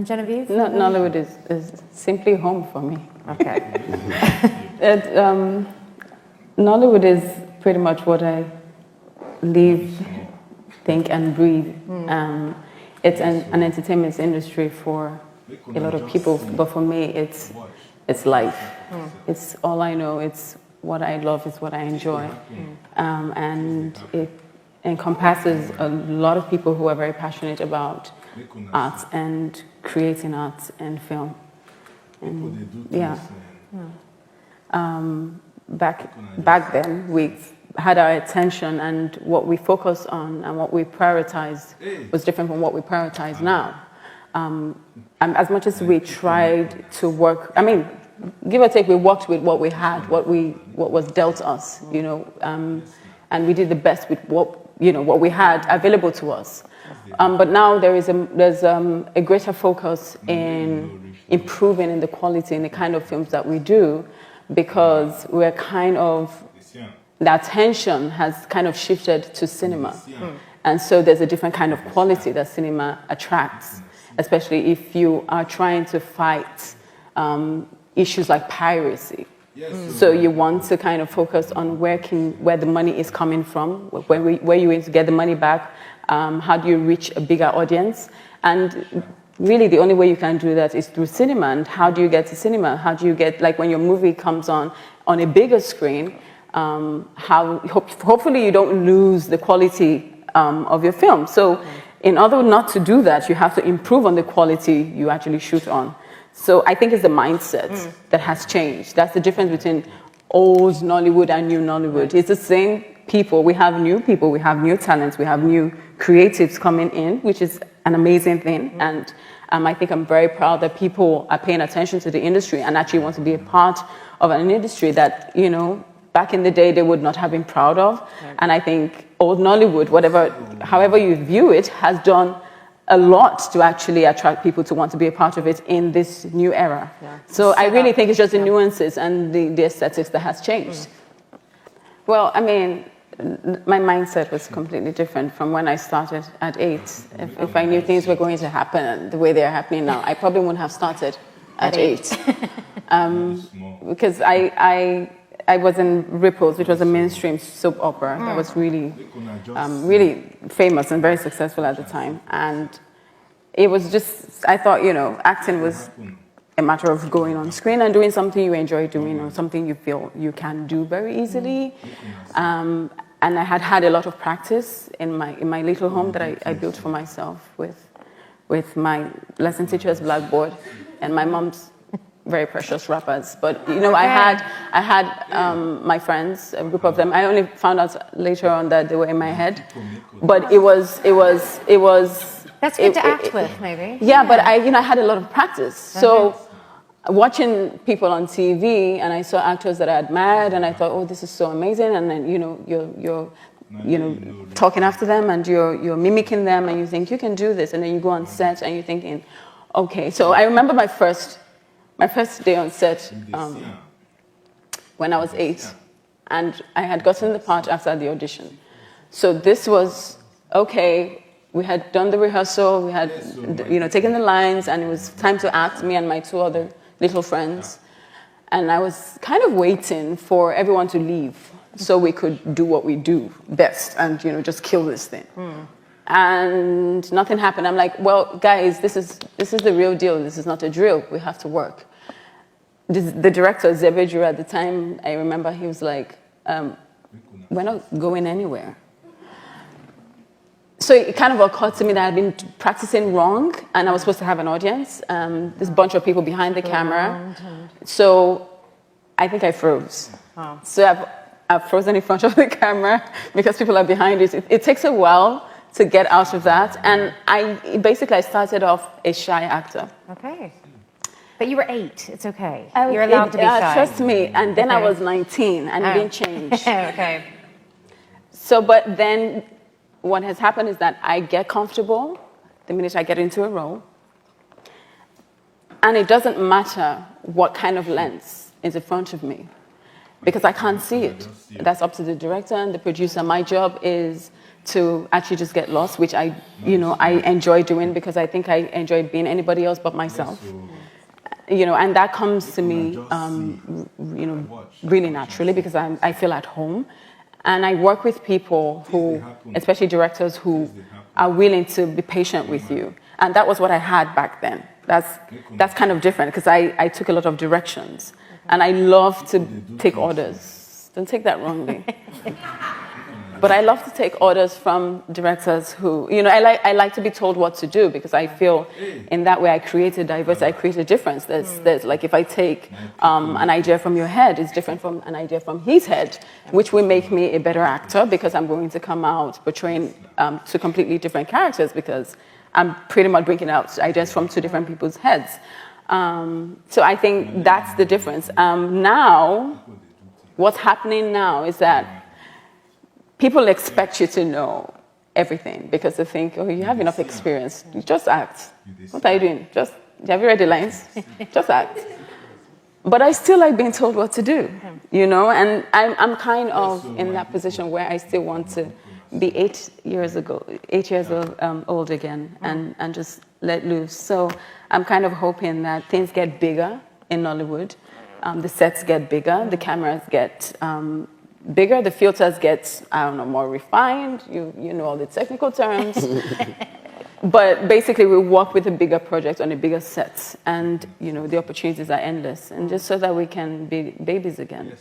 Genevieve? No, Nollywood is simply home for me. Okay. Nollywood is pretty much what I live, think, and breathe. It's an entertainment industry for a lot of people, but for me, it's life. It's all I know. It's what I love. It's what I enjoy, and it encompasses a lot of people who are very passionate about art and creating art and film. And yeah. Back then, we had our attention, and what we focused on and what we prioritized was different from what we prioritize now. And as much as we tried to work, I mean, give or take, we worked with what we had, what was dealt us, you know, and we did the best with what we had available to us. But now there's a greater focus in improving in the quality and the kind of films that we do, because we're the attention has kind of shifted to cinema. And so there's a different kind of quality that cinema attracts, especially if you are trying to fight issues like piracy. So you want to kind of focus on where the money is coming from, where you want to get the money back, how do you reach a bigger audience, and really the only way you can do that is through cinema. And how do you get to cinema? How do you get, like when your movie comes on a bigger screen, hopefully you don't lose the quality of your film. So in order not to do that, you have to improve on the quality you actually shoot on. So I think it's the mindset that has changed. That's the difference between old Nollywood and new Nollywood. It's the same people. We have new people, we have new talents, we have new creatives coming in, which is an amazing thing. And I think I'm very proud that people are paying attention to the industry and actually want to be a part of an industry that, you know, back in the day they would not have been proud of. And I think old Nollywood, however you view it, has done a lot to actually attract people to want to be a part of it in this new era. So I really think it's just the nuances and the aesthetics that has changed. Well, I mean, my mindset was completely different from when I started at 8. If I knew things were going to happen the way they're happening now, I probably wouldn't have started at 8. Because I was in Ripples, which was a mainstream soap opera that was really famous and very successful at the time. And it was just, I thought, you know, acting was a matter of going on screen and doing something you enjoy doing or something you feel you can do very easily. And I had a lot of practice in my little home that I built for myself with my lesson teacher's blackboard and my mom's very precious rappers. But you know, I had my friends, a group of them. I only found out later on that they were in my head. But it was. That's good to act with, maybe. Yeah, but I had a lot of practice. So watching people on TV, and I saw actors that I admired, and I thought, oh, this is so amazing. And then you're talking after them, and you're mimicking them, and you think you can do this, and then you go on set, and you're thinking, okay. So I remember my first day on set when I was 8, and I had gotten the part after the audition. So this was okay. We had done the rehearsal. We had, taken the lines, and it was time to act. Me and my 2 other little friends, and I was kind of waiting for everyone to leave so we could do what we do best and just kill this thing. And nothing happened. I'm like, well, guys, this is the real deal. This is not a drill. We have to work. The director, Zebeju, at the time, I remember he was like, we're not going anywhere. So it kind of occurred to me that I'd been practicing wrong, and I was supposed to have an audience, this bunch of people behind the camera. So I think I froze. Wow. So I've frozen in front of the camera because people are behind it. It takes a while to get out of that, and I started off a shy actor. Okay. But you were 8. It's okay. You're allowed to be shy. Trust me. And then I was 19, and it didn't change. Okay. So, but then what has happened is that I get comfortable the minute I get into a role. And it doesn't matter what kind of lens is in front of me, because I can't see it. That's up to the director and the producer. My job is to actually just get lost, which I enjoy doing because I think I enjoy being anybody else but myself. And that comes to me, really naturally because I feel at home. And I work with people who, especially directors, who are willing to be patient with you. And that was what I had back then. That's kind of different because I took a lot of directions. And I love to take orders. Don't take that wrongly. But I love to take orders from directors who, I like to be told what to do because I feel in that way I create a diversity, I create a difference. There's like if I take an idea from your head, it's different from an idea from his head, which will make me a better actor because I'm going to come out portraying two completely different characters because I'm pretty much bringing out ideas from two different people's heads. So I think that's the difference. Now, what's happening now is that people expect you to know everything because they think, oh, you have enough experience. You just act. What are you doing? Have you read the lines? Just act. But I still like being told what to do, and I'm kind of in that position where I still want to be 8 years old again and just let loose. So I'm kind of hoping that things get bigger in Nollywood. The sets get bigger, the cameras get bigger, the filters get, more refined, you know all the technical terms. But basically we work with a bigger project on a bigger set and, the opportunities are endless and just so that we can be babies again.